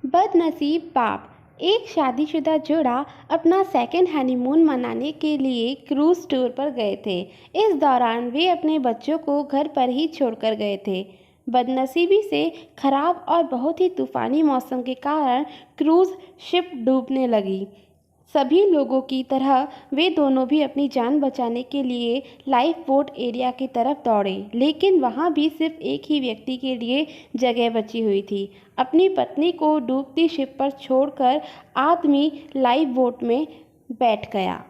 बदनसीब बाप। एक शादीशुदा जोड़ा अपना सेकंड हनीमून मनाने के लिए क्रूज टूर पर गए थे। इस दौरान वे अपने बच्चों को घर पर ही छोड़कर गए थे। बदनसीबी से खराब और बहुत ही तूफानी मौसम के कारण क्रूज शिप डूबने लगी। सभी लोगों की तरह वे दोनों भी अपनी जान बचाने के लिए लाइफ बोट एरिया की तरफ दौड़े, लेकिन वहां भी सिर्फ एक ही व्यक्ति के लिए जगह बची हुई थी। अपनी पत्नी को डूबती शिप पर छोड़कर आदमी लाइफ बोट में बैठ गया।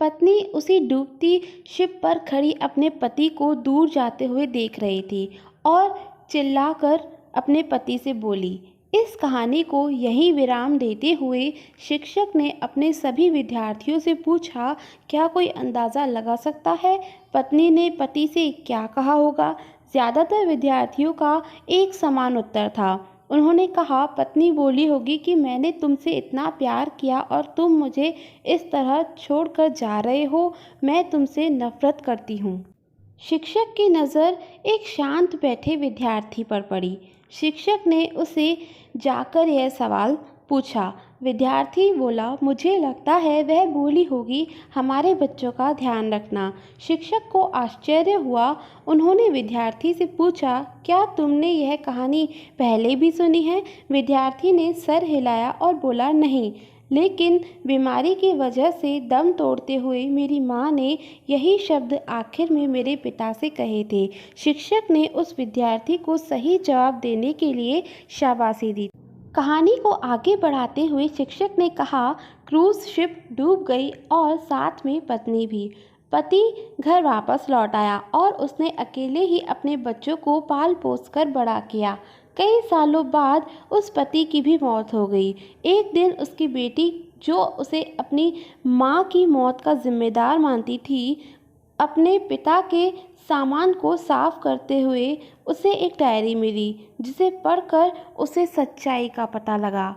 पत्नी उसी डूबती शिप पर खड़ी अपने पति को दूर जाते हुए देख रही थी और चिल्लाकर अपने पति से बोली। इस कहानी को यहीं विराम देते हुए शिक्षक ने अपने सभी विद्यार्थियों से पूछा, क्या कोई अंदाज़ा लगा सकता है पत्नी ने पति से क्या कहा होगा? ज़्यादातर विद्यार्थियों का एक समान उत्तर था। उन्होंने कहा, पत्नी बोली होगी कि मैंने तुमसे इतना प्यार किया और तुम मुझे इस तरह छोड़कर जा रहे हो, मैं तुमसे नफरत करती हूँ। शिक्षक की नज़र एक शांत बैठे विद्यार्थी पर पड़ी। शिक्षक ने उसे जाकर यह सवाल पूछा। विद्यार्थी बोला, मुझे लगता है वह बोली होगी हमारे बच्चों का ध्यान रखना। शिक्षक को आश्चर्य हुआ। उन्होंने विद्यार्थी से पूछा, क्या तुमने यह कहानी पहले भी सुनी है? विद्यार्थी ने सर हिलाया और बोला, नहीं, लेकिन बीमारी की वजह से दम तोड़ते हुए मेरी माँ ने यही शब्द आखिर में मेरे पिता से कहे थे। शिक्षक ने उस विद्यार्थी को सही जवाब देने के लिए शाबाशी दी। कहानी को आगे बढ़ाते हुए शिक्षक ने कहा, क्रूज शिप डूब गई और साथ में पत्नी भी। पति घर वापस लौट आया और उसने अकेले ही अपने बच्चों को पाल पोस कर बड़ा किया। कई सालों बाद उस पति की भी मौत हो गई। एक दिन उसकी बेटी, जो उसे अपनी माँ की मौत का जिम्मेदार मानती थी, अपने पिता के सामान को साफ करते हुए उसे एक डायरी मिली, जिसे पढ़कर उसे सच्चाई का पता लगा।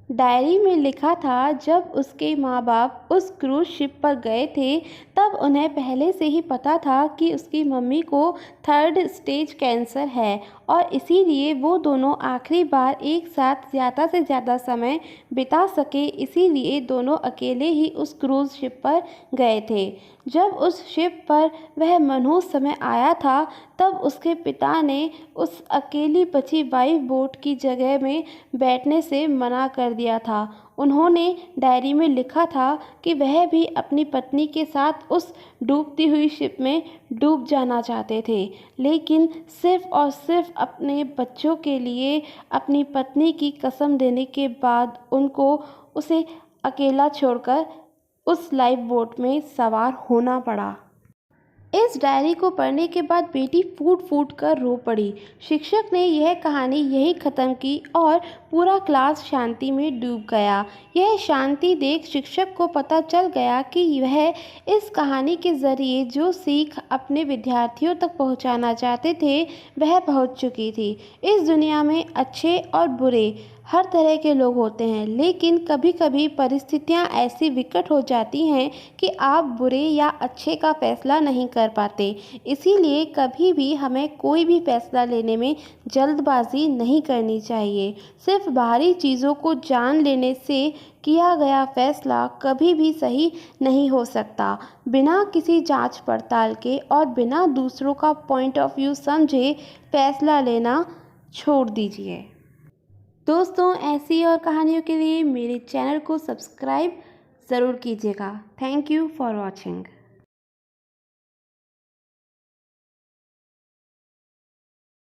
डायरी में लिखा था, जब उसके माँ बाप उस क्रूज शिप पर गए थे तब उन्हें पहले से ही पता था कि उसकी मम्मी को 3rd स्टेज कैंसर है और इसीलिए वो दोनों आखिरी बार एक साथ ज़्यादा से ज़्यादा समय बिता सके, इसीलिए दोनों अकेले ही उस क्रूज शिप पर गए थे। जब उस शिप पर वह मनहूस समय आया था तब उसके पिता ने उस अकेली बची वाइफ बोट की जगह में बैठने से मना कर दिया था। उन्होंने डायरी में लिखा था कि वह भी अपनी पत्नी के साथ उस डूबती हुई शिप में डूब जाना चाहते थे, लेकिन सिर्फ और सिर्फ अपने बच्चों के लिए अपनी पत्नी की कसम देने के बाद उनको उसे अकेला छोड़कर उस लाइफ बोट में सवार होना पड़ा। इस डायरी को पढ़ने के बाद बेटी फूट फूट कर रो पड़ी। शिक्षक ने यह कहानी यहीं ख़त्म की और पूरा क्लास शांति में डूब गया। यह शांति देख शिक्षक को पता चल गया कि वह इस कहानी के ज़रिए जो सीख अपने विद्यार्थियों तक पहुंचाना चाहते थे वह पहुंच चुकी थी। इस दुनिया में अच्छे और बुरे हर तरह के लोग होते हैं, लेकिन कभी कभी परिस्थितियां ऐसी विकट हो जाती हैं कि आप बुरे या अच्छे का फैसला नहीं कर पाते। इसीलिए कभी भी हमें कोई भी फैसला लेने में जल्दबाजी नहीं करनी चाहिए। सिर्फ बाहरी चीज़ों को जान लेने से किया गया फैसला कभी भी सही नहीं हो सकता। बिना किसी जांच पड़ताल के और बिना दूसरों का पॉइंट ऑफ व्यू समझे फैसला लेना छोड़ दीजिए। दोस्तों, ऐसी और कहानियों के लिए मेरे चैनल को सब्सक्राइब ज़रूर कीजिएगा। Thank you for watching.